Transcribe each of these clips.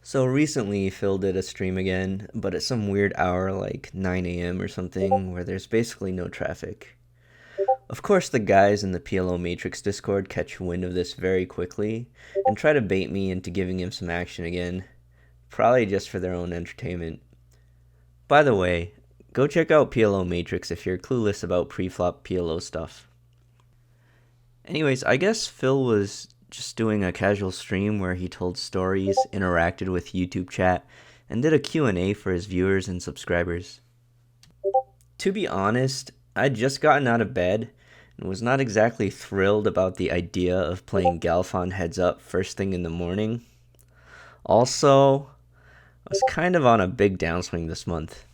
So recently, Phil did a stream again, but at some weird hour like 9 a.m. or something, where there's basically no traffic. Of course, the guys in the PLO Matrix Discord catch wind of this very quickly and try to bait me into giving him some action again, probably just for their own entertainment. By the way, go check out PLO Matrix if you're clueless about preflop PLO stuff. Anyways, I guess Phil was just doing a casual stream where he told stories, interacted with YouTube chat, and did a Q&A for his viewers and subscribers. To be honest, I'd just gotten out of bed and was not exactly thrilled about the idea of playing Galfond heads up first thing in the morning. Also, I was kind of on a big downswing this month.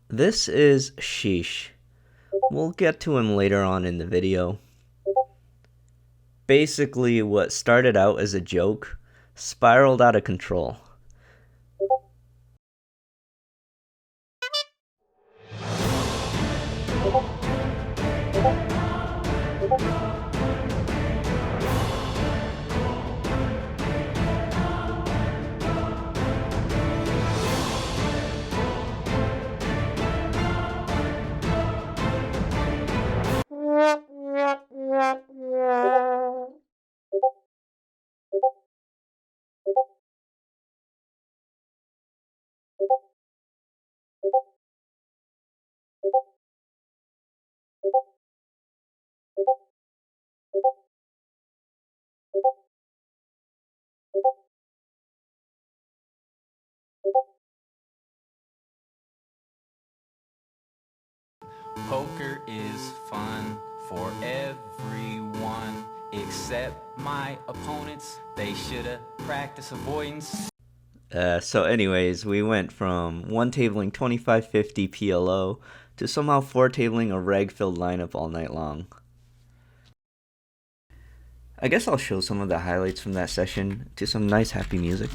This is Sheesh. We'll get to him later on in the video. Basically, what started out as a joke spiraled out of control. Poker is fun for everyone except my opponents. They shoulda practiced avoidance. So anyways, we went from one tabling 2550 PLO to somehow four tabling a reg-filled lineup all night long. I guess I'll show some of the highlights from that session to some nice happy music.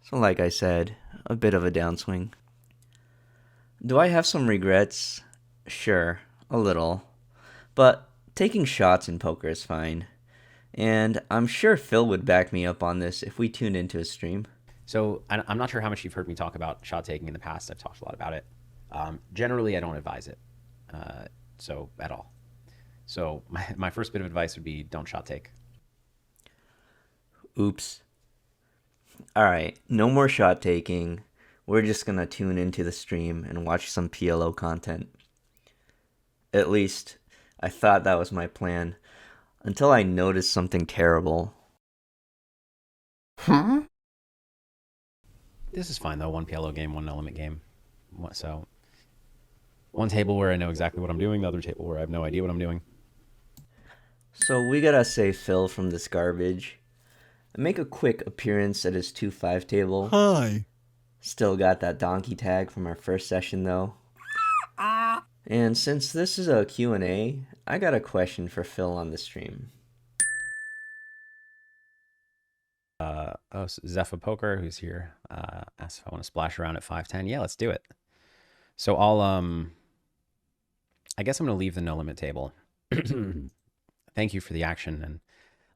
So like I said, a bit of a downswing. Do I have some regrets? Sure, a little. But taking shots in poker is fine. And I'm sure Phil would back me up on this if we tuned into his stream. So I'm not sure how much you've heard me talk about shot taking in the past. I've talked a lot about it. Generally, I don't advise it, so at all. So my first bit of advice would be don't shot take. Oops. Alright, no more shot taking. We're just gonna tune into the stream and watch some PLO content. At least, I thought that was my plan, until I noticed something terrible. This is fine though. One PLO game, one no limit game. So one table where I know exactly what I'm doing, the other table where I have no idea what I'm doing. So we gotta save Phil from this garbage. I make a quick appearance at his 2-5 table. Hi. Still got that donkey tag from our first session though. And since this is a Q&A, I got a question for Phil on the stream. Oh, Zephyr Poker, who's here, asked if I want to splash around at 510. Yeah, let's do it. So I guess I'm gonna leave the no limit table. Thank you for the action and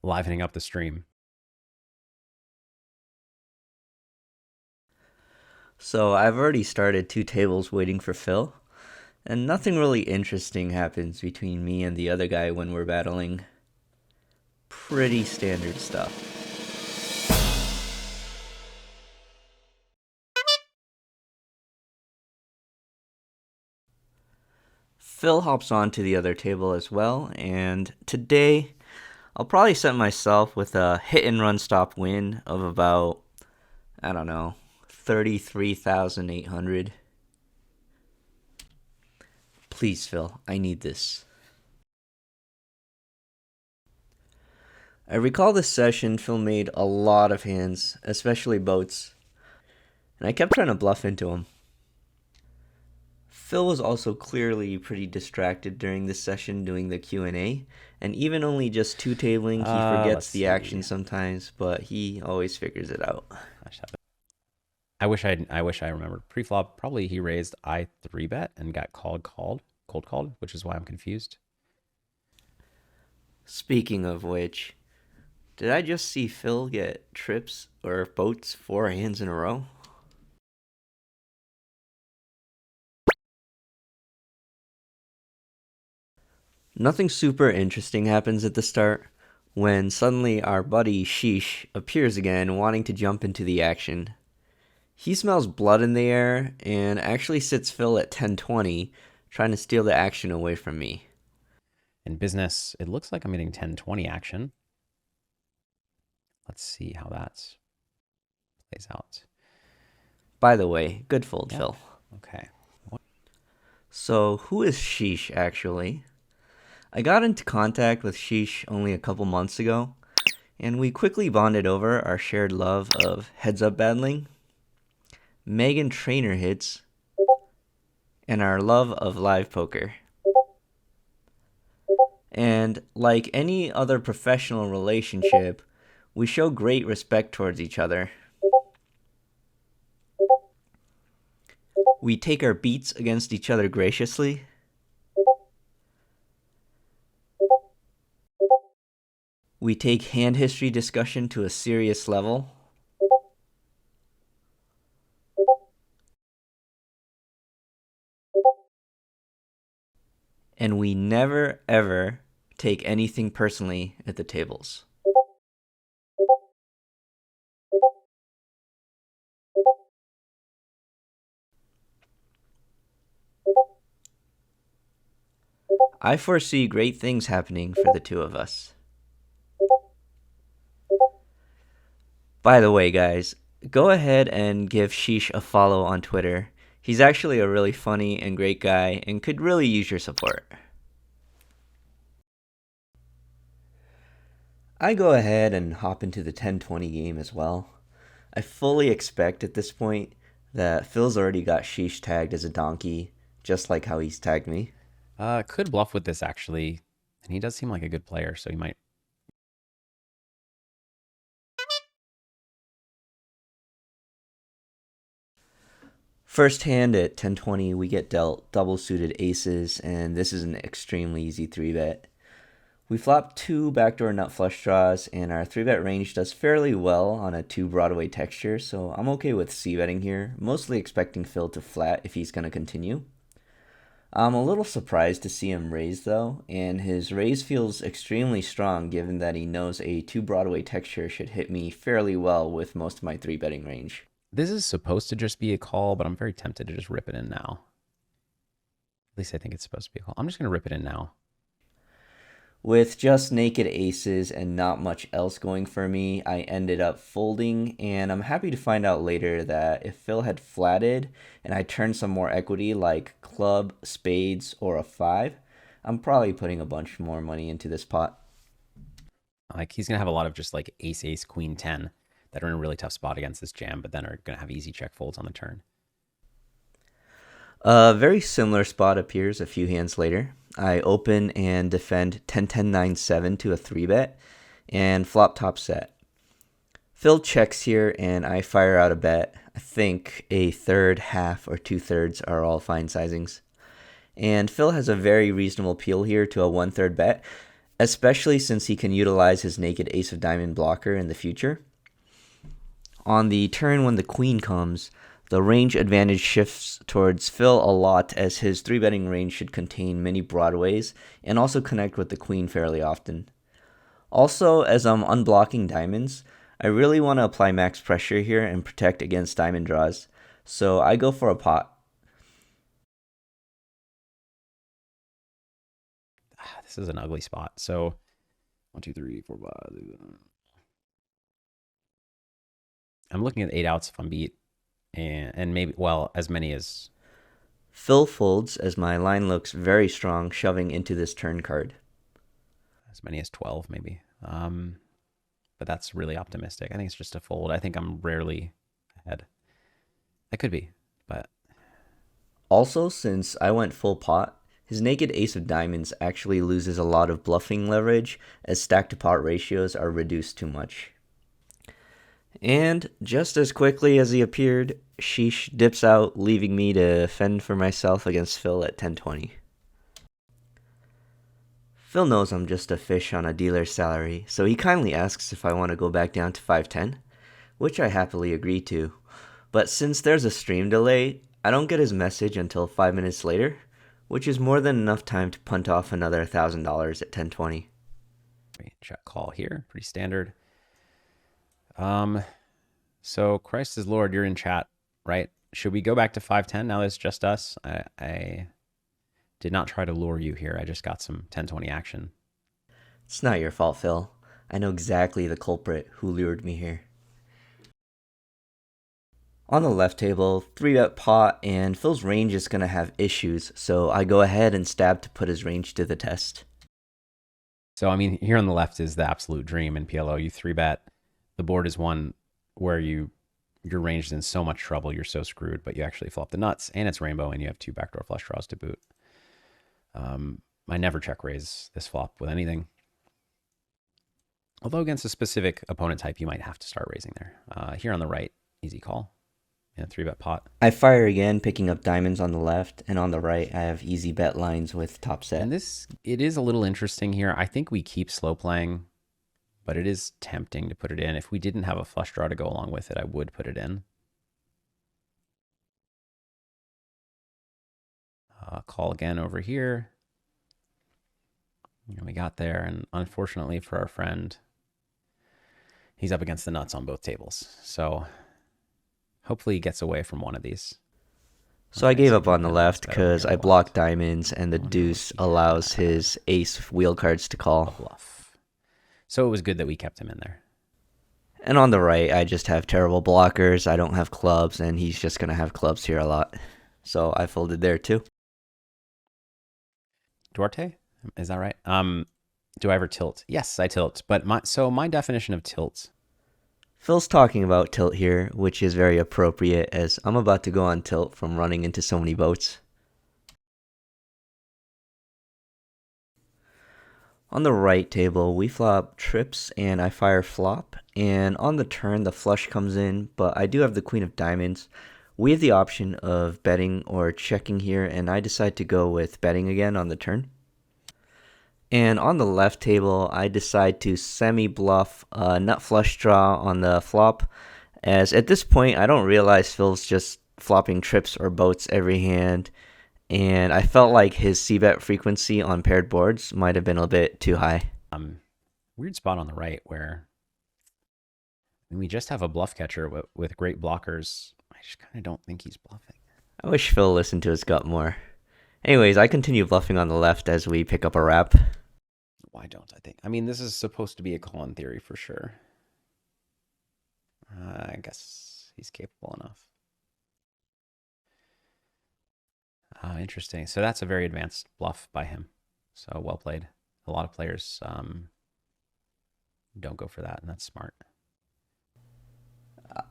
livening up the stream. So I've already started 2 tables waiting for Phil, and nothing really interesting happens between me and the other guy when we're battling. Pretty standard stuff. Phil hops on to the other table as well, and today I'll probably set myself with a hit and run stop win of about, I don't know, 33,800. Please, Phil, I need this. I recall this session, Phil made a lot of hands, especially boats, and I kept trying to bluff into him. Phil was also clearly pretty distracted during this session doing the Q&A, and even only just 2-tabling, he forgets the action sometimes, but he always figures it out. I wish I remembered pre-flop. Probably he raised I 3-bet and got cold called, which is why I'm confused. Speaking of which, did I just see Phil get trips or boats 4 hands in a row? Nothing super interesting happens at the start, when suddenly our buddy Sheesh appears again, wanting to jump into the action. He smells blood in the air and actually sits Phil at 1020, trying to steal the action away from me. In business, it looks like I'm getting 10-20 action. Let's see how that plays out. By the way, good fold, yeah. Phil. Okay. So, who is Sheesh, actually? I got into contact with Sheesh only a couple months ago, and we quickly bonded over our shared love of heads-up battling, Megan Trainer hits, and our love of live poker. And like any other professional relationship, we show great respect towards each other. We take our beats against each other graciously. We take hand history discussion to a serious level. And we never, ever take anything personally at the tables. I foresee great things happening for the two of us. By the way, guys, go ahead and give Sheesh a follow on Twitter. He's actually a really funny and great guy and could really use your support. I go ahead and hop into the 1020 game as well. I fully expect at this point that Phil's already got Sheesh tagged as a donkey, just like how he's tagged me. Could bluff with this, actually. And he does seem like a good player, so he might. First hand at 1020, we get dealt double suited aces, and this is an extremely easy 3-bet. We flop 2 backdoor nut flush draws, and our 3-bet range does fairly well on a 2 Broadway texture, so I'm okay with c-betting here, mostly expecting Phil to flat if he's going to continue. I'm a little surprised to see him raise though, and his raise feels extremely strong given that he knows a 2 Broadway texture should hit me fairly well with most of my 3-betting range. This is supposed to just be a call, but I'm very tempted to just rip it in now. At least I think it's supposed to be a call. I'm just going to rip it in now. With just naked aces and not much else going for me, I ended up folding, and I'm happy to find out later that if Phil had flatted and I turned some more equity like club, spades, or a 5, I'm probably putting a bunch more money into this pot. Like, he's going to have a lot of just like ace, ace, queen, 10 that are in a really tough spot against this jam, but then are going to have easy check folds on the turn. A very similar spot appears a few hands later. I open and defend 10-10-9-7 to a 3-bet and flop top set. Phil checks here, and I fire out a bet. I think a third, half, or 2/3 are all fine sizings. And Phil has a very reasonable peel here to a 1/3 bet, especially since he can utilize his naked ace of diamond blocker in the future. On the turn when the queen comes, the range advantage shifts towards Phil a lot, as his 3-betting range should contain many broadways and also connect with the queen fairly often. Also, as I'm unblocking diamonds, I really want to apply max pressure here and protect against diamond draws, so I go for a pot. This is an ugly spot. So 1, 2, 3, 4, 5. I'm looking at 8 outs if I'm beat, and maybe, well, as many as... Phil folds as my line looks very strong, shoving into this turn card. As many as 12, maybe. But that's really optimistic. I think it's just a fold. I think I'm rarely ahead. I could be, but... Also, since I went full pot, his naked ace of diamonds actually loses a lot of bluffing leverage, as stack to pot ratios are reduced too much. And just as quickly as he appeared, Sheesh dips out, leaving me to fend for myself against Phil at 10-20. Phil knows I'm just a fish on a dealer's salary, so he kindly asks if I want to go back down to 5-10, which I happily agree to. But since there's a stream delay, I don't get his message until 5 minutes later, which is more than enough time to punt off another $1,000 at 10-20. Check call here, pretty standard. So Christ is Lord, you're in chat, right? Should we go back to 5-10 now that it's just us? I did not try to lure you here. I just got some 10-20 action. It's not your fault, Phil. I know exactly the culprit who lured me here. On the left table, 3-bet pot, and Phil's range is going to have issues, so I go ahead and stab to put his range to the test. So, I mean, here on the left is the absolute dream in PLO. You 3-bet. The board is one where your range is in so much trouble, you're so screwed, but you actually flop the nuts, and it's rainbow, and you have 2 backdoor flush draws to boot. I never check raise this flop with anything. Although against a specific opponent type, you might have to start raising there. Here on the right, easy call. And 3-bet pot. I fire again, picking up diamonds on the left, and on the right, I have easy bet lines with top set. And it is a little interesting here. I think we keep slow playing, but it is tempting to put it in. If we didn't have a flush draw to go along with it, I would put it in. Call again over here. We got there, and unfortunately for our friend, he's up against the nuts on both tables. So hopefully he gets away from one of these. So I gave up on the left because I blocked diamonds, and the deuce allows his ace wheel cards to call. Bluff. So it was good that we kept him in there. And on the right, I just have terrible blockers. I don't have clubs, and he's just going to have clubs here a lot. So I folded there too. Duarte? Is that right? Do I ever tilt? Yes, I tilt. But my definition of tilt. Phil's talking about tilt here, which is very appropriate as I'm about to go on tilt from running into so many boats. On the right table, we flop trips and I fire flop, and on the turn the flush comes in, but I do have the queen of diamonds. We have the option of betting or checking here, and I decide to go with betting again on the turn. And on the left table, I decide to semi-bluff nut flush draw on the flop, as at this point, I don't realize Phil's just flopping trips or boats every hand, and I felt like his c-bet frequency on paired boards might have been a bit too high. Weird spot on the right where we just have a bluff catcher with great blockers. I just kind of don't think he's bluffing. I wish Phil listened to his gut more. Anyways, I continue bluffing on the left as we pick up a wrap. Why don't I think? I mean, this is supposed to be a call in theory for sure. I guess he's capable enough. Interesting. So that's a very advanced bluff by him. So well played. A lot of players don't go for that, and that's smart.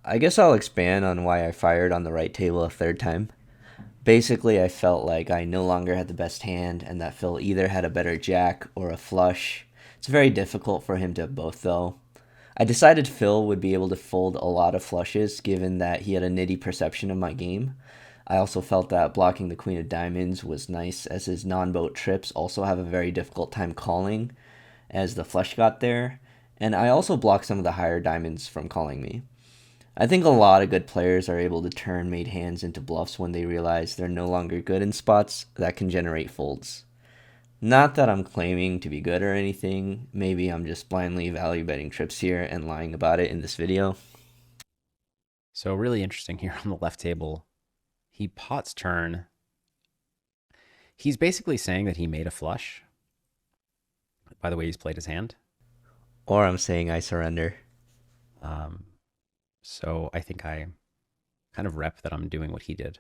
I guess I'll expand on why I fired on the right table a third time. Basically, I felt like I no longer had the best hand and that Phil either had a better jack or a flush. It's very difficult for him to have both, though. I decided Phil would be able to fold a lot of flushes given that he had a nitty perception of my game. I also felt that blocking the queen of diamonds was nice as his non-boat trips also have a very difficult time calling as the flush got there, and I also blocked some of the higher diamonds from calling me. I think a lot of good players are able to turn made hands into bluffs when they realize they're no longer good in spots that can generate folds. Not that I'm claiming to be good or anything, maybe I'm just blindly value betting trips here and lying about it in this video. So really interesting here on the left table. He pots turn. He's basically saying that he made a flush by the way he's played his hand. Or I'm saying I surrender. So I think I kind of rep that I'm doing what he did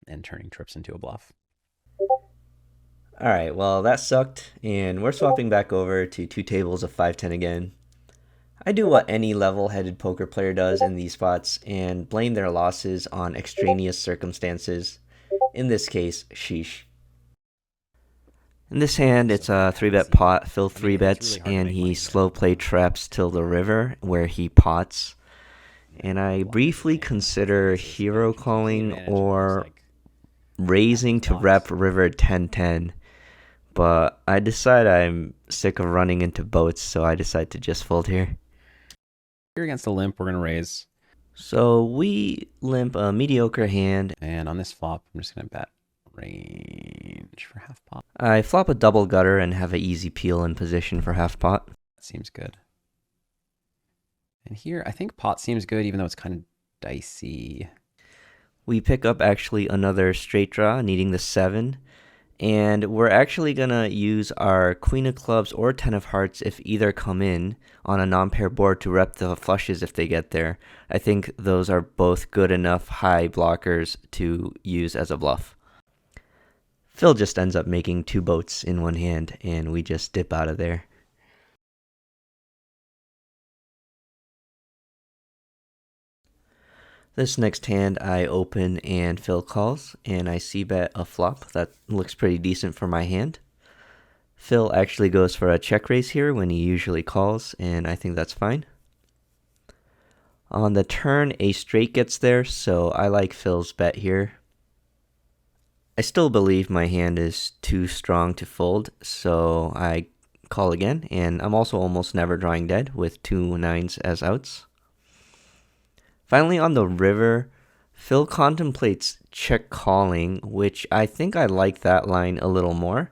and turning trips into a bluff. Alright, well that sucked, and we're swapping back over to two tables of 5-10 again. I do what any level-headed poker player does in these spots and blame their losses on extraneous circumstances. In this case, sheesh. In this hand, it's a 3-bet pot. Phil 3-bets, and he slow play traps till the river, where he pots. And I briefly consider hero calling or raising to rep river 10-10. But I decide I'm sick of running into boats, so I decide to just fold here. Here against the limp, we're going to raise. So we limp a mediocre hand. And on this flop, I'm just going to bet range for half pot. I flop a double gutter and have an easy peel in position for half pot. That seems good. And here, I think pot seems good, even though it's kind of dicey. We pick up actually another straight draw, needing the 7. And we're actually going to use our queen of clubs or 10 of hearts if either come in on a non-pair board to rep the flushes if they get there. I think those are both good enough high blockers to use as a bluff. Phil just ends up making 2 boats in one hand, and we just dip out of there. This next hand I open and Phil calls, and I c-bet a flop that looks pretty decent for my hand. Phil actually goes for a check raise here when he usually calls, and I think that's fine. On the turn, a straight gets there, so I like Phil's bet here. I still believe my hand is too strong to fold, so I call again, and I'm also almost never drawing dead with 2 9s as outs. Finally, on the river, Phil contemplates check calling, which I think I like that line a little more.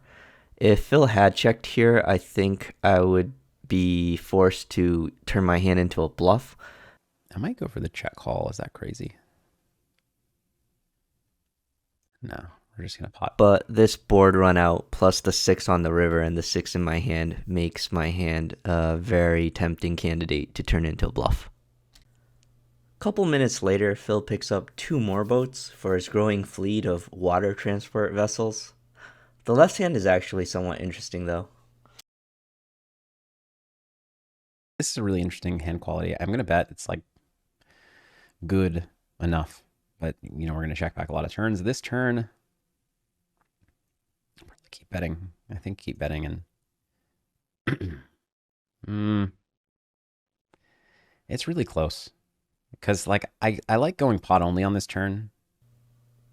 If Phil had checked here, I think I would be forced to turn my hand into a bluff. I might go for the check call. Is that crazy? No, we're just going to pot. But this board run out, plus the 6 on the river and the 6 in my hand, makes my hand a very tempting candidate to turn into a bluff. Couple minutes later, Phil picks up 2 more boats for his growing fleet of water transport vessels. The left hand is actually somewhat interesting though. This is a really interesting hand quality. I'm going to bet it's like good enough, but you know, we're going to check back a lot of turns. This turn, keep betting. I think keep betting and it's really close. Because, like, I like going pot only on this turn.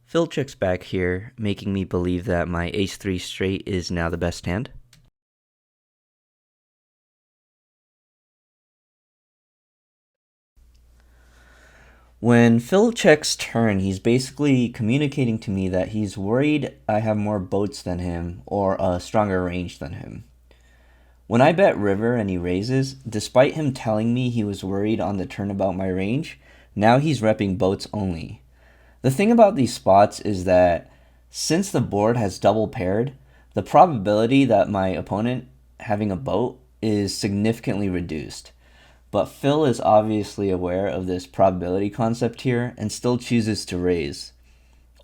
Phil checks back here, making me believe that my ace-3 straight is now the best hand. When Phil checks turn, he's basically communicating to me that he's worried I have more boats than him or a stronger range than him. When I bet river and he raises, despite him telling me he was worried on the turn about my range, now he's repping boats only. The thing about these spots is that since the board has double paired, the probability that my opponent having a boat is significantly reduced. But Phil is obviously aware of this probability concept here and still chooses to raise.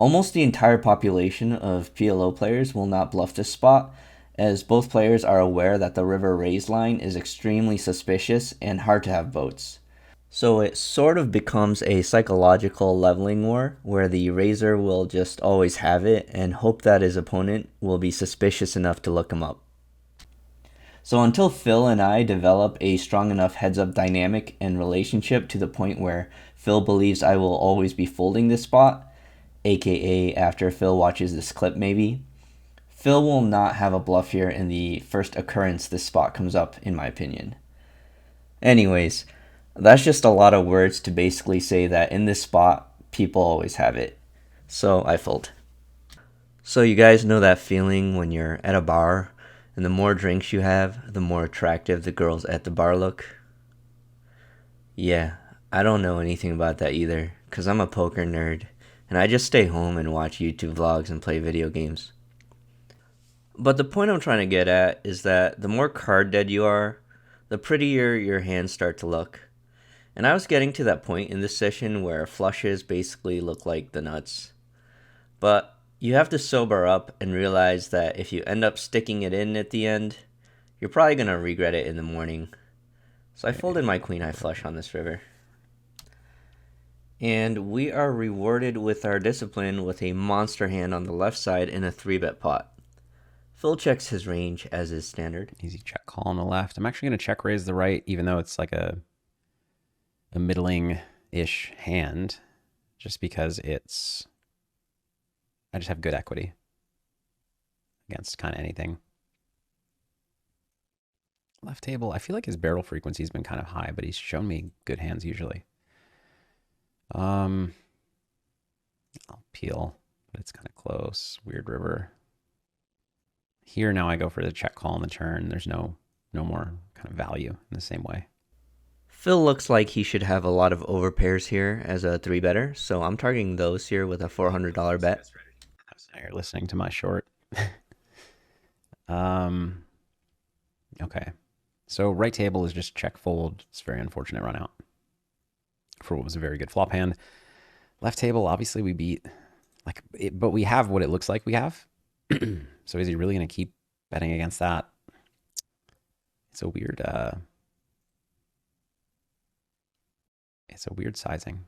Almost the entire population of PLO players will not bluff this spot, as both players are aware that the river raise line is extremely suspicious and hard to have boats. So it sort of becomes a psychological leveling war where the raiser will just always have it and hope that his opponent will be suspicious enough to look him up. So until Phil and I develop a strong enough heads up dynamic and relationship to the point where Phil believes I will always be folding this spot, aka after Phil watches this clip maybe, Phil will not have a bluff here in the first occurrence this spot comes up, in my opinion. Anyways, that's just a lot of words to basically say that in this spot, people always have it. So I fold. So you guys know that feeling when you're at a bar and the more drinks you have, the more attractive the girls at the bar look? Yeah, I don't know anything about that either, because I'm a poker nerd, and I just stay home and watch YouTube vlogs and play video games. But the point I'm trying to get at is that the more card dead you are, the prettier your hands start to look. And I was getting to that point in this session where flushes basically look like the nuts. But you have to sober up and realize that if you end up sticking it in at the end, you're probably going to regret it in the morning. So I folded my queen high flush on this river. And we are rewarded with our discipline with a monster hand on the left side in a 3-bet pot. Phil checks his range as is standard. Easy check call on the left. I'm actually going to check raise the right, even though it's like a middling-ish hand, just because I just have good equity against kind of anything. Left table, I feel like his barrel frequency has been kind of high, but he's shown me good hands usually. I'll peel, but it's kind of close. Weird river. Here now I go for the check call on the turn. There's no more kind of value in the same way. Phil looks like he should have a lot of overpairs here as a 3-better, so I'm targeting those here with a $400 bet. Now you're listening to my short. Okay. So right table is just check fold. It's a very unfortunate run out for what was a very good flop hand. Left table, obviously we beat, but we have what it looks like we have. So is he really going to keep betting against that? It's a weird sizing.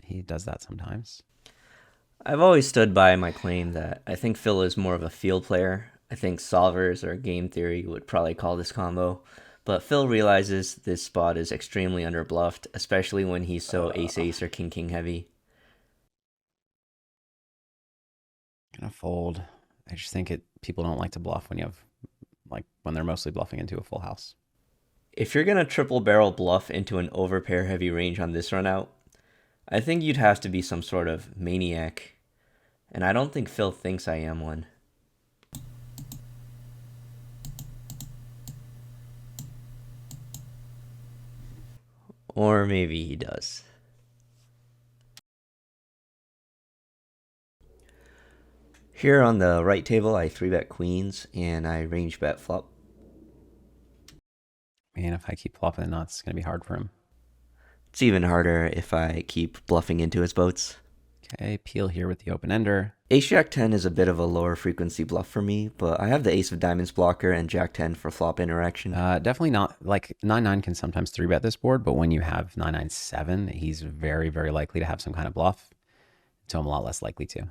He does that sometimes. I've always stood by my claim that I think Phil is more of a field player. I think solvers or game theory would probably call this combo. But Phil realizes this spot is extremely underbluffed, especially when he's so ace-ace or king-king heavy. Gonna fold. I just think people don't like to bluff when they're mostly bluffing into a full house. If you're gonna triple barrel bluff into an overpair heavy range on this run out, I think you'd have to be some sort of maniac. And I don't think Phil thinks I am one. Or maybe he does. Here on the right table, I 3-bet queens and I range bet flop. Man, if I keep flopping the nuts, it's going to be hard for him. It's even harder if I keep bluffing into his boats. Okay, peel here with the open ender. Ace Jack 10 is a bit of a lower frequency bluff for me, but I have the Ace of Diamonds blocker and Jack 10 for flop interaction. Definitely not, 9-9 can sometimes 3-bet this board, but when you have 9-9-7, he's very, very likely to have some kind of bluff. So I'm a lot less likely to.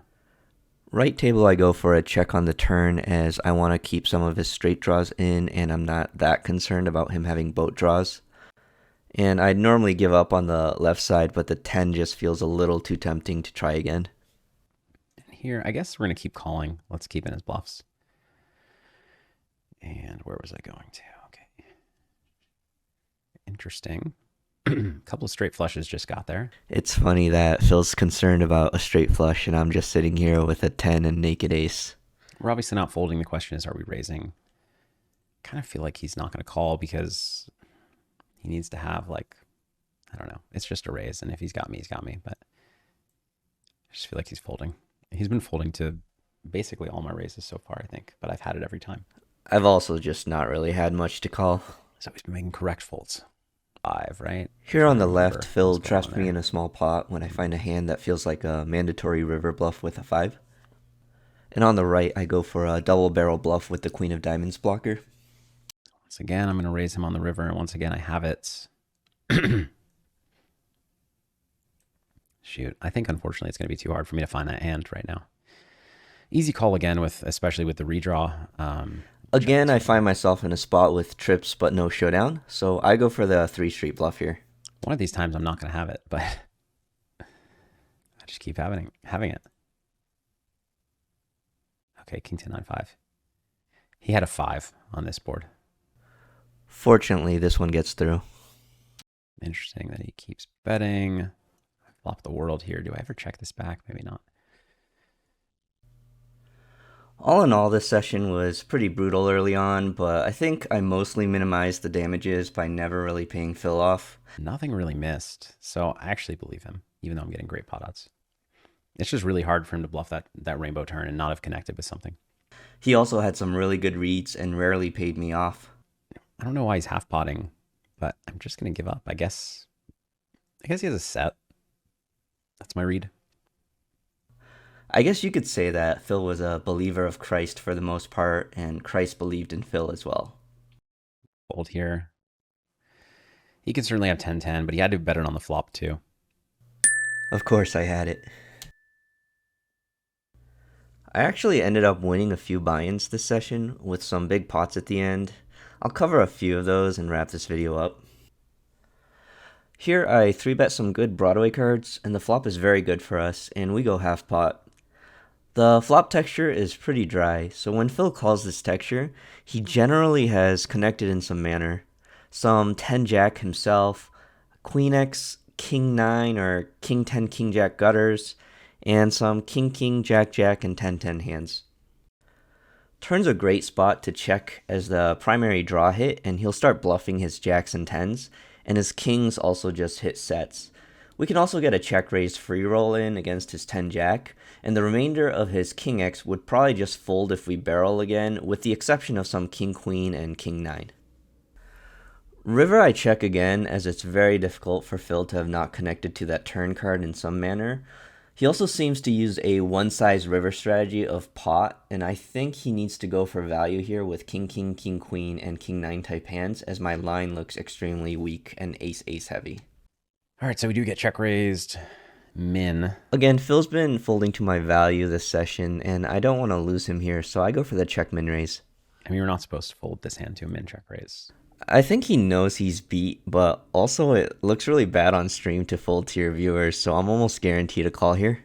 Right table, I go for a check on the turn as I want to keep some of his straight draws in, and I'm not that concerned about him having boat draws. And I'd normally give up on the left side, but the 10 just feels a little too tempting to try again. Here, I guess we're going to keep calling. Let's keep in his bluffs. And where was I going to? Okay. Interesting. A couple of straight flushes just got there. It's funny that Phil's concerned about a straight flush, and I'm just sitting here with a 10 and naked ace. We're obviously not folding. The question is, are we raising? Kind of feel like he's not going to call because he needs to have I don't know. It's just a raise, and if he's got me, he's got me. But I just feel like he's folding. He's been folding to basically all my raises so far, I think, but I've had it every time. I've also just not really had much to call. So he's been making correct folds. 5, right? Here on the left, Phil traps me in a small pot when I find a hand that feels like a mandatory river bluff with a 5. And on the right, I go for a double barrel bluff with the Queen of Diamonds blocker. Once again, I'm going to raise him on the river, and once again, I have it. Shoot, I think unfortunately it's going to be too hard for me to find that hand right now. Easy call again, especially with the redraw. Check Again, this I one. find myself in a spot with trips but no showdown, so I go for the 3 street bluff here. One of these times I'm not going to have it, but I just keep having it. Okay, king 10 9 5. He had a 5 on this board. Fortunately, this one gets through. Interesting that he keeps betting. I flop the world here. Do I ever check this back? Maybe not. All in all, this session was pretty brutal early on, but I think I mostly minimized the damages by never really paying Phil off. Nothing really missed, so I actually believe him, even though I'm getting great pot odds. It's just really hard for him to bluff that rainbow turn and not have connected with something. He also had some really good reads and rarely paid me off. I don't know why he's half potting, but I'm just gonna give up. I guess he has a set. That's my read. I guess you could say that Phil was a believer of Christ for the most part, and Christ believed in Phil as well. Fold here. He can certainly have 10-10, but he had to bet it on the flop too. Of course I had it. I actually ended up winning a few buy-ins this session with some big pots at the end. I'll cover a few of those and wrap this video up. Here I 3-bet some good Broadway cards, and the flop is very good for us, and we go half pot. The flop texture is pretty dry, so when Phil calls this texture, he generally has connected in some manner. Some 10-jack himself, Queen X, King 9 or King 10 King Jack gutters, and some King King Jack Jack and 10-10 hands. Turn's a great spot to check as the primary draw hit, and he'll start bluffing his jacks and 10s, and his kings also just hit sets. We can also get a check raise free roll in against his 10 jack, and the remainder of his king x would probably just fold if we barrel again, with the exception of some king queen and king 9. River I check again, as it's very difficult for Phil to have not connected to that turn card in some manner. He also seems to use a one-size river strategy of pot, and I think he needs to go for value here with king king, king queen, and king 9 type hands, as my line looks extremely weak and ace ace heavy. All right, so we do get check raised. Min. Again, Phil's been folding to my value this session, and I don't want to lose him here, so I go for the check min raise. I mean, you're not supposed to fold this hand to a min check raise. I think he knows he's beat, but also it looks really bad on stream to fold to your viewers, so I'm almost guaranteed a call here.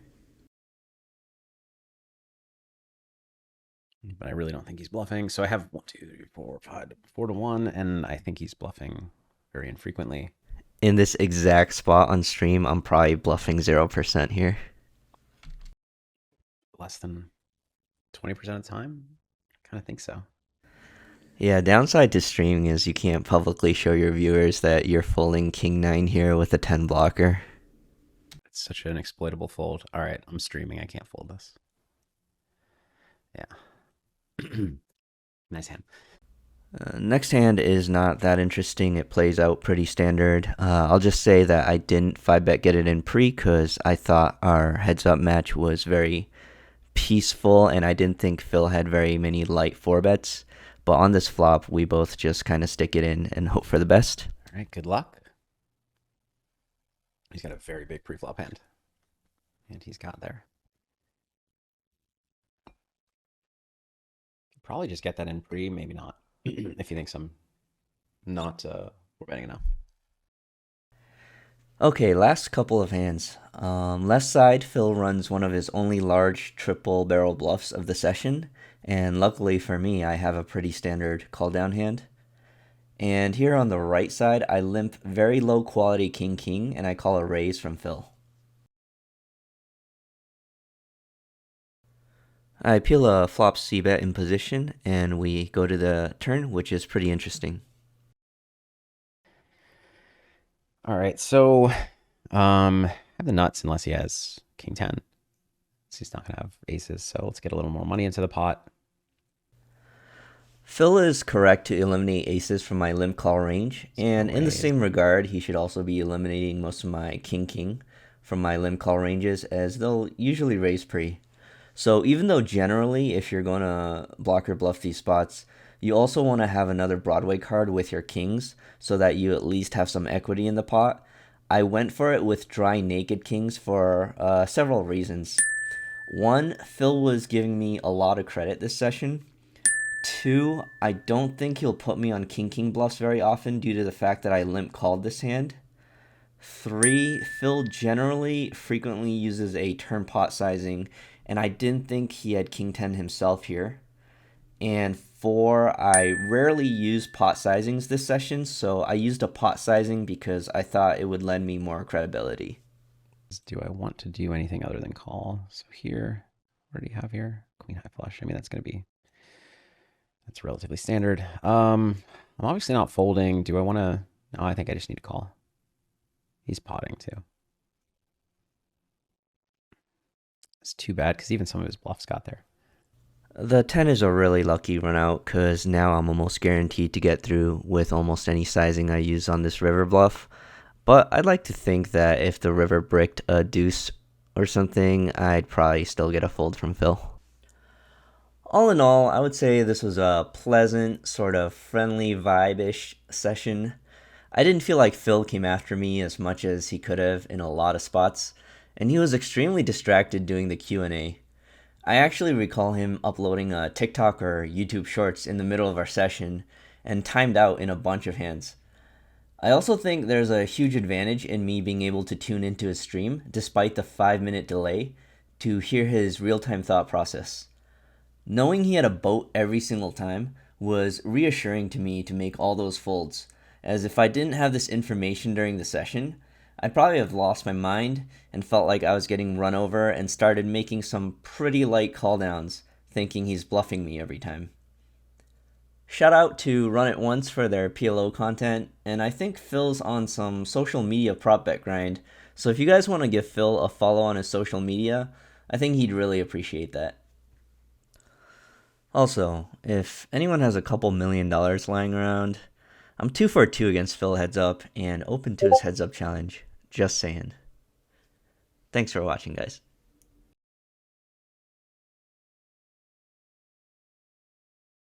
But I really don't think he's bluffing. So I have 1, 2, 3, 4, 5, 4 to 1, and I think he's bluffing very infrequently. In this exact spot on stream, I'm probably bluffing 0% here. Less than 20% of the time? I kind of think so. Yeah, downside to streaming is you can't publicly show your viewers that you're folding king 9 here with a 10 blocker. It's such an exploitable fold. All right, I'm streaming. I can't fold this. Yeah. Nice hand. Next hand is not that interesting. It plays out pretty standard. I'll just say that I didn't 5-bet get it in pre because I thought our heads-up match was very peaceful, and I didn't think Phil had very many light 4-bets. But on this flop, we both just kind of stick it in and hope for the best. All right, good luck. He's got a very big pre-flop hand. And he's got there. Probably just get that in pre, maybe not. If he thinks I'm not betting enough. Okay, last couple of hands. Left side, Phil runs one of his only large triple barrel bluffs of the session, and luckily for me, I have a pretty standard call down hand. And here on the right side, I limp very low quality king king, and I call a raise from Phil. I peel a flop c-bet in position, and we go to the turn, which is pretty interesting. All right, so have the nuts unless he has king 10. So he's not going to have aces, so let's get a little more money into the pot. Phil is correct to eliminate aces from my limp call range, and in the same regard, he should also be eliminating most of my king king from my limp call ranges, as they'll usually raise pre. So even though generally, if you're going to block or bluff these spots, you also want to have another Broadway card with your kings so that you at least have some equity in the pot, I went for it with dry naked kings for several reasons. One, Phil was giving me a lot of credit this session. 2, I don't think he'll put me on king bluffs very often due to the fact that I limp called this hand. 3, Phil generally frequently uses a turn pot sizing, and I didn't think he had king 10 himself here. And 4, I rarely use pot sizings this session, so I used a pot sizing because I thought it would lend me more credibility. Do I want to do anything other than call? So here, what do you have here? Queen high flush. I mean, that's relatively standard. I'm obviously not folding. Do I want to? No, I think I just need to call. He's potting too. It's too bad because even some of his bluffs got there. The 10 is a really lucky run out because now I'm almost guaranteed to get through with almost any sizing I use on this river bluff. But I'd like to think that if the river bricked a deuce or something, I'd probably still get a fold from Phil. All in all, I would say this was a pleasant, sort of friendly vibe-ish session. I didn't feel like Phil came after me as much as he could have in a lot of spots, and he was extremely distracted doing the Q&A. I actually recall him uploading a TikTok or YouTube Shorts in the middle of our session and timed out in a bunch of hands. I also think there's a huge advantage in me being able to tune into his stream, despite the 5-minute delay, to hear his real-time thought process. Knowing he had a boat every single time was reassuring to me to make all those folds, as if I didn't have this information during the session, I'd probably have lost my mind and felt like I was getting run over and started making some pretty light call downs, thinking he's bluffing me every time. Shout out to Run It Once for their PLO content, and I think Phil's on some social media prop bet grind, so if you guys want to give Phil a follow on his social media, I think he'd really appreciate that. Also, if anyone has a couple $1,000,000 lying around, I'm 2 for 2 against Phil heads up and open to his heads up challenge. Just saying. Thanks for watching, guys.